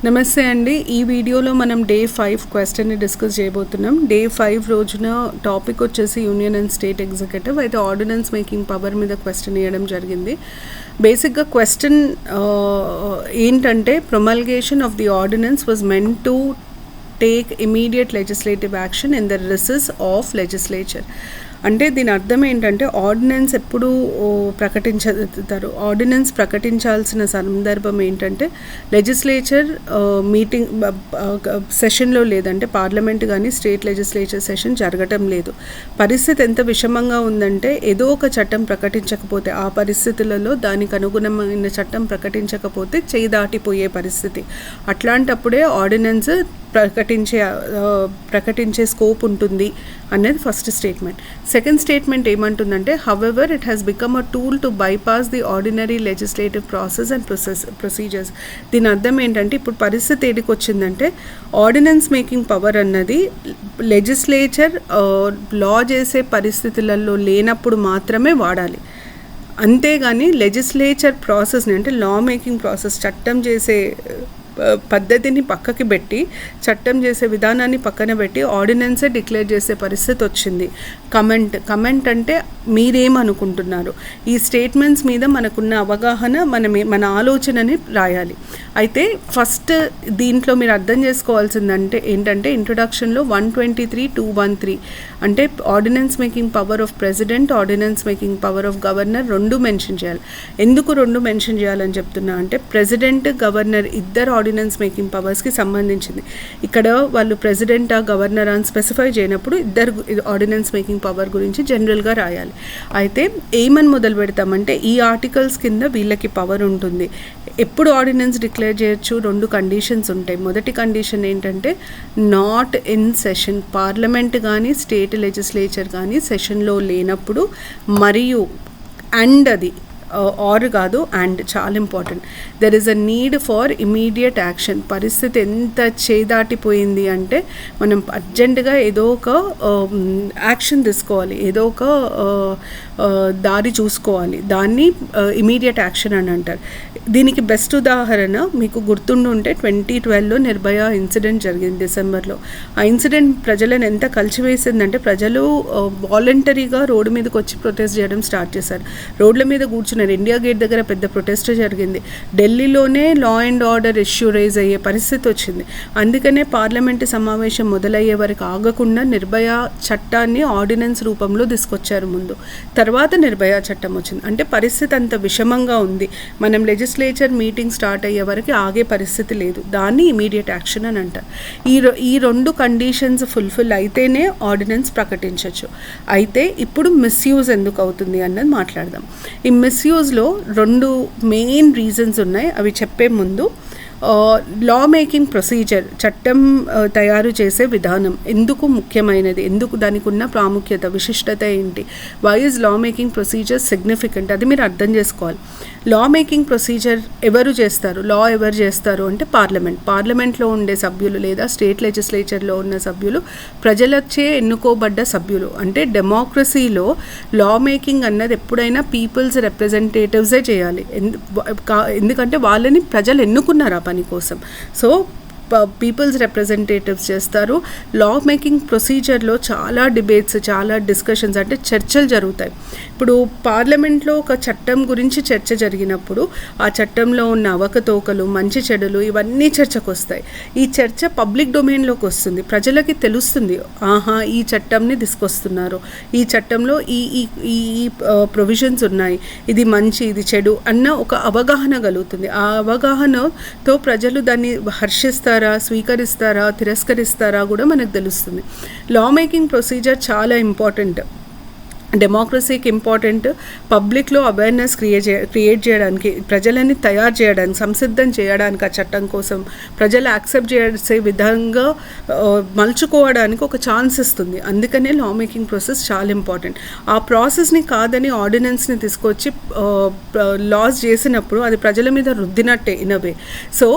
నమస్తే అండి. ఈ వీడియోలో మనం డే 5 క్వశ్చన్ని డిస్కస్ చేయబోతున్నాం. డే 5 రోజున టాపిక్ వచ్చేసి యూనియన్ అండ్ స్టేట్ ఎగ్జిక్యూటివ్. అయితే ఆర్డినెన్స్ మేకింగ్ పవర్ మీద క్వశ్చన్ ఇవ్వడం జరిగింది. బేసిక్గా క్వశ్చన్ ఏంటంటే promulgation of the ordinance was meant to take immediate legislative action in the recess of legislature. అంటే దీని అర్థం ఏంటంటే ఆర్డినెన్స్ ఎప్పుడు ప్రకటించుతారు, ఆర్డినెన్స్ ప్రకటించాల్సిన సందర్భం ఏంటంటే లెజిస్లేచర్ మీటింగ్ సెషన్లో లేదంటే పార్లమెంట్ కానీ స్టేట్ లెజిస్లేచర్ సెషన్ జరగటం లేదు. పరిస్థితి ఎంత విషమంగా ఉందంటే ఏదో ఒక చట్టం ప్రకటించకపోతే ఆ పరిస్థితులలో దానికి అనుగుణమైన చట్టం ప్రకటించకపోతే చేయి దాటిపోయే పరిస్థితి. అట్లాంటప్పుడే ఆర్డినెన్స్ ప్రకటించే స్కోప్ ఉంటుంది అనేది ఫస్ట్ స్టేట్మెంట్. సెకండ్ స్టేట్మెంట్ ఏమంటుందంటే however it has become a tool to bypass the ordinary legislative process and procedures. దీని అర్థం ఏంటంటే ఇప్పుడు పరిస్థితి ఏడికి వచ్చిందంటే ఆర్డినెన్స్ మేకింగ్ పవర్ అన్నది లెజిస్లేచర్ లా చేసే పరిస్థితులలో లేనప్పుడు మాత్రమే వాడాలి. అంతేగాని లెజిస్లేచర్ ప్రాసెస్ని అంటే లా మేకింగ్ ప్రాసెస్ చట్టం చేసే పద్ధతిని పక్కకి పెట్టి చట్టం చేసే విధానాన్ని పక్కన పెట్టి ఆర్డినెన్సే డిక్లేర్ చేసే పరిస్థితి వచ్చింది. కమెంట్ అంటే మీరేమనుకుంటున్నారు, ఈ స్టేట్మెంట్స్ మీద మనకున్న అవగాహన మన ఆలోచనని రాయాలి. అయితే ఫస్ట్ దీంట్లో మీరు అర్థం చేసుకోవాల్సిందంటే ఏంటంటే ఇంట్రొడక్షన్లో 123(2)(1)(3 అంటే ordinance making power of president, ordinance making power of governor రెండు మెన్షన్ చేయాలి. ఎందుకు రెండు మెన్షన్ చేయాలని చెప్తున్నా అంటే ప్రెసిడెంట్ గవర్నర్ ఇద్దరు ఆర్డినెన్స్ మేకింగ్ పవర్స్కి సంబంధించింది. ఇక్కడ వాళ్ళు ప్రెసిడెంటా గవర్నర్ అని స్పెసిఫై చేయనప్పుడు ఇద్దరు ఆర్డినెన్స్ మేకింగ్ పవర్ గురించి జనరల్గా రాయాలి. అయితే ఏమని మొదలు పెడతామంటే ఈ ఆర్టికల్స్ కింద వీళ్ళకి పవర్ ఉంటుంది. ఎప్పుడు ఆర్డినెన్స్ డిక్లేర్ చేయొచ్చు, రెండు కండిషన్స్ ఉంటాయి. మొదటి కండిషన్ ఏంటంటే నాట్ ఇన్ సెషన్, పార్లమెంట్ కానీ స్టేట్ లెజిస్లేచర్ కానీ సెషన్లో లేనప్పుడు, మరియు అండ్ అది ఆర్ కాదు అండ్ చాలా important. There is a need for immediate action. పరిస్థితి ఎంత చేదాటిపోయింది అంటే మనం అర్జెంటుగా ఏదో ఒక యాక్షన్ తీసుకోవాలి, ఏదో ఒక దారి చూసుకోవాలి. దాన్ని ఇమీడియట్ యాక్షన్ అని అంటారు. దీనికి బెస్ట్ ఉదాహరణ మీకు గుర్తుండుంటే 2012లో నిర్భయ ఇన్సిడెంట్ జరిగింది డిసెంబర్లో. ఆ ఇన్సిడెంట్ ప్రజలను ఎంత కలిసివేసిందంటే ప్రజలు వాలంటరీగా రోడ్డు మీదకి వచ్చి ప్రొటెస్ట్ చేయడం స్టార్ట్ చేశారు. రోడ్ల మీద కూర్చున్నారు. ఇండియా గేట్ దగ్గర పెద్ద ప్రొటెస్ట్ జరిగింది. ఢిల్లీలోనే law and order issue raise అయ్యే పరిస్థితి వచ్చింది. అందుకనే పార్లమెంటు సమావేశం మొదలయ్యే వరకు ఆగకుండా నిర్భయ చట్టాన్ని ఆర్డినెన్స్ రూపంలో తీసుకొచ్చారు ముందు. తర్వాత నిర్భయ చట్టం వచ్చింది. అంటే పరిస్థితి అంత విషమంగా ఉంది. మనం లెజిస్లేచర్ మీటింగ్ స్టార్ట్ అయ్యే వరకు ఆగే పరిస్థితి లేదు. దాన్ని ఇమీడియట్ యాక్షన్ అని అంటారు. ఈ రెండు కండిషన్స్ ఫుల్ఫిల్ అయితేనే ఆర్డినెన్స్ ప్రకటించవచ్చు. అయితే ఇప్పుడు మిస్యూజ్ ఎందుకు అవుతుంది అన్నది మాట్లాడదాం. ఈ మిస్యూజ్లో రెండు మెయిన్ రీజన్స్ ఉన్నాయి. అవి చెప్పే ముందు లా మేకింగ్ ప్రొసీజర్, చట్టం తయారు చేసే విధానం ఎందుకు ముఖ్యమైనది, ఎందుకు దానికి ఉన్న ప్రాముఖ్యత, విశిష్టత ఏంటి, why is law making procedure significant, అది మీరు అర్థం చేసుకోవాలి. లా మేకింగ్ ప్రొసీజర్ ఎవరు చేస్తారు, లా ఎవరు చేస్తారు అంటే పార్లమెంట్లో ఉండే సభ్యులు లేదా స్టేట్ లెజిస్లేచర్లో ఉన్న సభ్యులు ప్రజలచే ఎన్నుకోబడ్డ సభ్యులు. అంటే డెమోక్రసీలో లా మేకింగ్ అన్నది ఎప్పుడైనా పీపుల్స్ రిప్రజెంటేటివ్సే చేయాలి. ఎందుకంటే వాళ్ళని ప్రజలు ఎన్నుకున్నారు పని కోసం. సో పీపుల్స్ రిప్రజెంటేటివ్స్ చేస్తారు. లా మేకింగ్ ప్రొసీజర్లో చాలా డిబేట్స్, చాలా డిస్కషన్స్ అంటే చర్చలు జరుగుతాయి. ఇప్పుడు పార్లమెంట్లో ఒక చట్టం గురించి చర్చ జరిగినప్పుడు ఆ చట్టంలో ఉన్న అవకతవకలు, మంచి చెడులు ఇవన్నీ చర్చకు వస్తాయి. ఈ చర్చ పబ్లిక్ డొమైన్లోకి వస్తుంది. ప్రజలకి తెలుస్తుంది, ఆహా ఈ చట్టంని తీసుకొస్తున్నారు, ఈ చట్టంలో ఈ ప్రొవిజన్స్ ఉన్నాయి, ఇది మంచి ఇది చెడు అన్న ఒక అవగాహన కలుగుతుంది. ఆ అవగాహనతో ప్రజలు దాన్ని హర్షిస్తారు, స్వీకరిస్తారా తిరస్కరిస్తారా కూడా మనకు తెలుస్తుంది. లా మేకింగ్ ప్రొసీజర్ చాలా ఇంపార్టెంట్, డెమోక్రసీకి ఇంపార్టెంట్. పబ్లిక్లో అవేర్నెస్ క్రియేట్ చేయడానికి, ప్రజలని తయారు చేయడానికి, సంసిద్ధం చేయడానికి, ఆ చట్టం కోసం ప్రజలు యాక్సెప్ట్ చేసే విధంగా మలుచుకోవడానికి ఒక ఛాన్స్ ఇస్తుంది. అందుకనే లా మేకింగ్ ప్రాసెస్ చాలా ఇంపార్టెంట్. ఆ ప్రాసెస్ని కాదని ఆర్డినెన్స్ని తీసుకొచ్చి లాస్ చేసినప్పుడు అది ప్రజల మీద రుద్దినట్టే ఇన్ అ వే. సో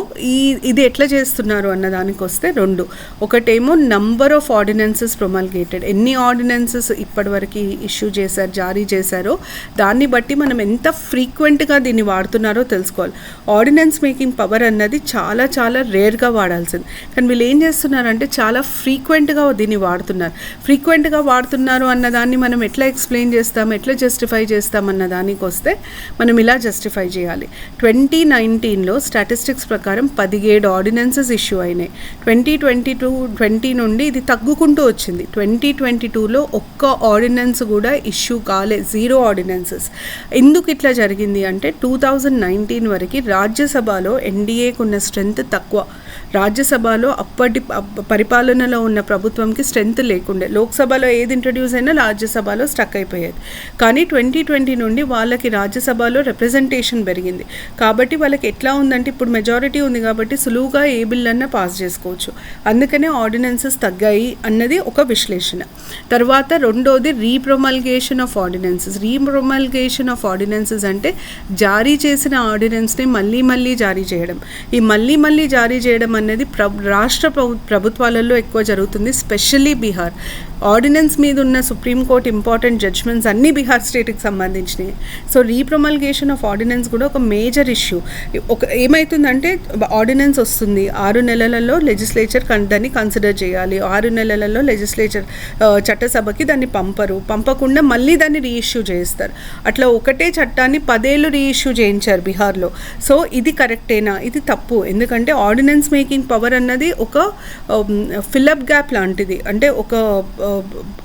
ఇది ఎట్లా చేస్తున్నారు అన్న దానికి వస్తే రెండు. ఒకటేమో నంబర్ ఆఫ్ ఆర్డినెన్సెస్ ప్రొమల్గేటెడ్, ఎన్ని ఆర్డినెన్సెస్ ఇప్పటివరకు ఇష్యూ ఇష్యూ చేశారు, జారీ చేశారో దాన్ని బట్టి మనం ఎంత ఫ్రీక్వెంట్గా దీన్ని వాడుతున్నారో తెలుసుకోవాలి. ఆర్డినెన్స్ మేకింగ్ పవర్ అన్నది చాలా చాలా రేర్గా వాడాల్సింది, కానీ వీళ్ళు ఏం చేస్తున్నారంటే చాలా ఫ్రీక్వెంట్గా దీన్ని వాడుతున్నారు. ఫ్రీక్వెంట్గా వాడుతున్నారు అన్నదాన్ని మనం ఎట్లా ఎక్స్ప్లెయిన్ చేస్తాం, ఎట్లా జస్టిఫై చేస్తాం అన్న దానికి వస్తే మనం ఇలా జస్టిఫై చేయాలి. 2019లో స్టాటిస్టిక్స్ ప్రకారం 17 ఆర్డినెన్సెస్ ఇష్యూ అయినాయి. 2020 నుండి ఇది తగ్గుకుంటూ వచ్చింది. 2022లో ఒక్క ఆర్డినెన్స్ కూడా ఇష్యూ కాలే, 0 ఆర్డినెన్సెస్. ఎందుకు ఇట్లా జరిగింది అంటే 2019 వరకు రాజ్యసభలో ఎన్డీఏకు ఉన్న స్ట్రెంత్ తక్కువ. రాజ్యసభలో అప్పటి పరిపాలనలో ఉన్న ప్రభుత్వంకి స్ట్రెంత్ లేకుండే. లోక్సభలో ఏది ఇంట్రడ్యూస్ అయినా రాజ్యసభలో స్టక్ అయిపోయేది. కానీ 2020 నుండి వాళ్ళకి రాజ్యసభలో రిప్రజెంటేషన్ పెరిగింది కాబట్టి వాళ్ళకి ఎట్లా ఉందంటే ఇప్పుడు మెజారిటీ ఉంది కాబట్టి సులువుగా ఏ బిల్ అన్నా పాస్ చేసుకోవచ్చు. అందుకనే ఆర్డినెన్సెస్ తగ్గాయి అన్నది ఒక విశ్లేషణ. తర్వాత రెండోది రీప్రొమల్గేషన్ ఆఫ్ ఆర్డినెన్సెస్. రీప్రొమల్గేషన్ ఆఫ్ ఆర్డినెన్సెస్ అంటే జారీ చేసిన ఆర్డినెన్స్ని మళ్ళీ జారీ చేయడం. ఈ మళ్ళీ జారీ చేయడం అనేది రాష్ట్ర ప్రభుత్వాలలో ఎక్కువ జరుగుతుంది, స్పెషల్లీ బీహార్. ఆర్డినెన్స్ మీద ఉన్న సుప్రీంకోర్టు ఇంపార్టెంట్ జడ్జ్మెంట్స్ అన్నీ బీహార్ స్టేట్కి సంబంధించినవి. సో రీప్రొమల్గేషన్ ఆఫ్ ఆర్డినెన్స్ కూడా ఒక మేజర్ ఇష్యూ. ఏమవుతుందంటే ఆర్డినెన్స్ వస్తుంది, 6 నెలలలో లెజిస్లేచర్ దాన్ని కన్సిడర్ చేయాలి. 6 నెలలలో లెజిస్లేచర్ చట్టసభకి దాన్ని పంపకుండా మళ్ళీ దాన్ని రీఇష్యూ చేస్తారు. అట్లా ఒకటే చట్టాన్ని 10 ఏళ్ళు రీఇష్యూ చేయించారు బీహార్లో. సో ఇది కరెక్టేనా? ఇది తప్పు. ఎందుకంటే ఆర్డినెన్స్ మేకింగ్ పవర్ అన్నది ఒక ఫిల్అప్ గ్యాప్ లాంటిది. అంటే ఒక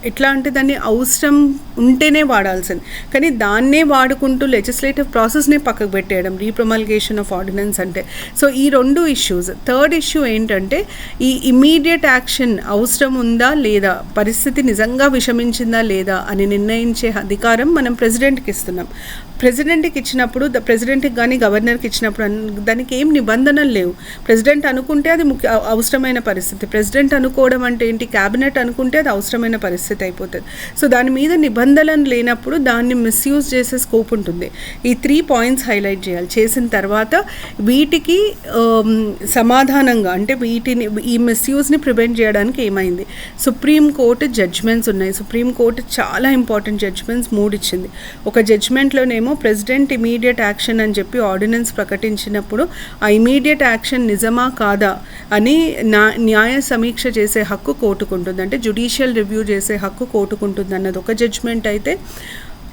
ఎట్లా అంటే దాన్ని అవసరం ఉంటేనే వాడాల్సింది, కానీ దాన్నే వాడుకుంటూ లెజిస్లేటివ్ ప్రాసెస్ని పక్కకు పెట్టేయడం రీప్రొమల్గేషన్ ఆఫ్ ఆర్డినెన్స్ అంటే. సో ఈ 2 ఇష్యూస్. థర్డ్ ఇష్యూ ఏంటంటే ఈ ఇమీడియట్ యాక్షన్ అవసరం ఉందా లేదా, పరిస్థితి నిజంగా విషమించిందా లేదా అని నిర్ణయించే అధికారం మనం ప్రెసిడెంట్కి ఇస్తున్నాం. ప్రెసిడెంట్కి ఇచ్చినప్పుడు ప్రెసిడెంట్కి కానీ గవర్నర్కి ఇచ్చినప్పుడు దానికి ఏం నిబంధనలు లేవు. ప్రెసిడెంట్ అనుకుంటే అది అవసరమైన పరిస్థితి. ప్రెసిడెంట్ అనుకోవడం అంటే ఏంటి, క్యాబినెట్ అనుకుంటే అది అవసరమైన పరిస్థితి అయిపోతుంది. సో దాని మీద నిబంధనలు లేనప్పుడు దాన్ని మిస్యూజ్ చేసే స్కోప్ ఉంటుంది. ఈ 3 పాయింట్స్ హైలైట్ చేయాలి. చేసిన తర్వాత వీటికి సమాధానంగా అంటే ఈ మిస్యూజ్ని ప్రివెంట్ చేయడానికి ఏమైంది, సుప్రీంకోర్టు జడ్జ్మెంట్స్ ఉన్నాయి. సుప్రీంకోర్టు చాలా ఇంపార్టెంట్ జడ్జ్మెంట్స్ 3 ఇచ్చింది. ఒక జడ్జ్మెంట్లోనేమో ప్రెసిడెంట్ ఇమీడియట్ యాక్షన్ అని చెప్పి ఆర్డినెన్స్ ప్రకటించినప్పుడు ఆ ఇమీడియట్ యాక్షన్ నిజమా కాదా అని న్యాయ సమీక్ష చేసే హక్కు కోర్టుకుంటుంది, అంటే జ్యుడిషియల్ రివ్యూ చేసే హక్కు కోర్టుకుంటుంది అన్నది ఒక జడ్జ్మెంట్ అయితే,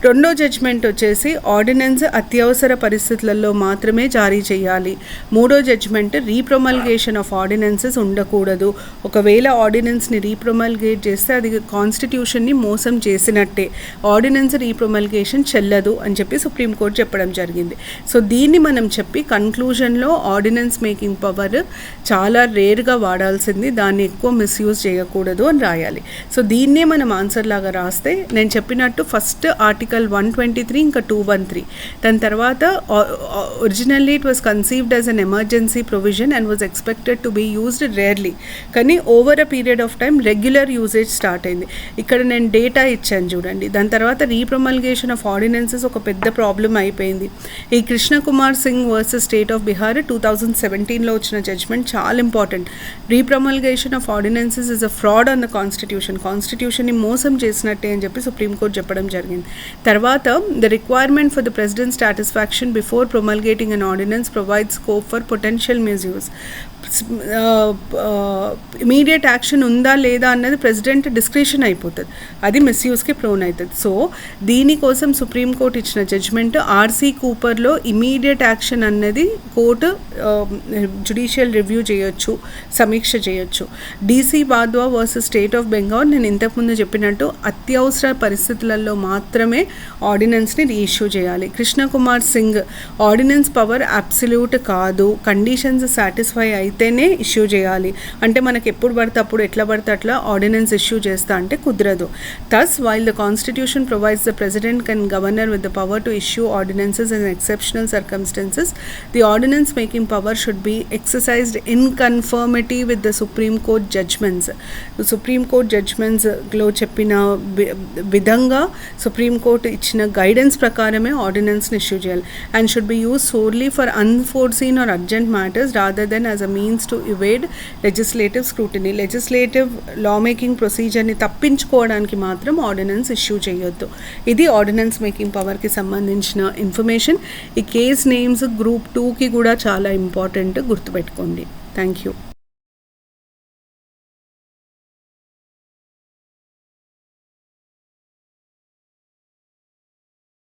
రెండో జడ్జ్మెంట్ వచ్చేసి ఆర్డినెన్స్ అత్యవసర పరిస్థితులలో మాత్రమే జారీ చేయాలి. మూడో జడ్జ్మెంట్ రీప్రొమల్గేషన్ ఆఫ్ ఆర్డినెన్సెస్ ఉండకూడదు. ఒకవేళ ఆర్డినెన్స్ని రీప్రొమల్గేట్ చేస్తే అది కాన్స్టిట్యూషన్ని మోసం చేసినట్టే, ఆర్డినెన్స్ రీప్రొమల్గేషన్ చెల్లదు అని చెప్పి సుప్రీంకోర్టు చెప్పడం జరిగింది. సో దీన్ని మనం చెప్పి కన్క్లూజన్లో ఆర్డినెన్స్ మేకింగ్ పవర్ చాలా రేర్గా వాడాల్సింది, దాన్ని ఎక్కువ మిస్యూజ్ చేయకూడదు అని రాయాలి. సో దీన్నే మనం ఆన్సర్ లాగా రాస్తే నేను చెప్పినట్టు ఫస్ట్ ఆర్టికల్ 123 ఇంకా 213. దాని తర్వాత originally it was conceived as an emergency provision and was expected to be used rarely, కానీ over a period of time regular usage start అయింది. ఇక్కడ నేను డేటా ఇచ్చాను చూడండి. దాని తర్వాత రీప్రొమల్గేషన్ ఆఫ్ ఆర్డినెన్సెస్ ఒక పెద్ద ప్రాబ్లం అయిపోయింది. ఈ Krishna Kumar Singh versus state of Bihar 2017లో వచ్చిన జడ్జ్మెంట్ చాలా important. Repromulgation of ordinances is a fraud on the కాన్స్టిట్యూషన్ని మోసం చేసినట్టే అని చెప్పి సుప్రీంకోర్టు చెప్పడం జరిగింది. తర్వాత the requirement for the president satisfaction before promulgating an ordinance provides scope for potential misuse. Immediate action ఉందా లేదా అన్నది ప్రెసిడెంట్ డిస్క్రిషన్ అయిపోతుంది, అది మిస్యూజ్కి ప్రోన్ అవుతుంది. సో దీనికోసం సుప్రీంకోర్టు ఇచ్చిన జడ్జ్మెంట్ ఆర్సీ కూపర్లో ఇమీడియట్ యాక్షన్ అన్నది కోర్టు జ్యుడిషియల్ రివ్యూ చేయొచ్చు, సమీక్ష చేయొచ్చు. DC Wadhwa versus state of Bengal నేను ఇంతకుముందు చెప్పినట్టు అత్యవసర పరిస్థితులలో మాత్రమే ఆర్డినెన్స్ని రీఇష్యూ చేయాలి. Krishna Kumar Singh ordinance power absolute కాదు, కండిషన్స్ సాటిస్ఫై అయితేనే ఇష్యూ చేయాలి. అంటే మనకి ఎప్పుడు పడితే అప్పుడు ఎట్లా పడితే అట్లా ఆర్డినెన్స్ ఇష్యూ చేస్తా అంటే కుదరదు. Thus while the constitution provides the president and governor with the power to issue ordinances in exceptional circumstances, the ordinance making power should be exercised in conformity with the supreme court judgements. Supreme court జడ్జ్మెంట్స్లో చెప్పిన విధంగా supreme court ఇచ్చిన guidance ప్రకారమే ఆర్డినెన్స్ని issue చేయాలి. And should be use solely for unforeseen or urgent matters rather than as a means to evade legislative scrutiny. Legislative law making ప్రొసీజర్ని తప్పించుకోవడానికి మాత్రం ordinance issue చేయొద్దు. ఇది ఆర్డినెన్స్ మేకింగ్ పవర్కి సంబంధించిన ఇన్ఫర్మేషన్. ఈ కేస్ నేమ్స్ గ్రూప్ 2కి కూడా చాలా ఇంపార్టెంట్, గుర్తుపెట్టుకోండి. Thank you.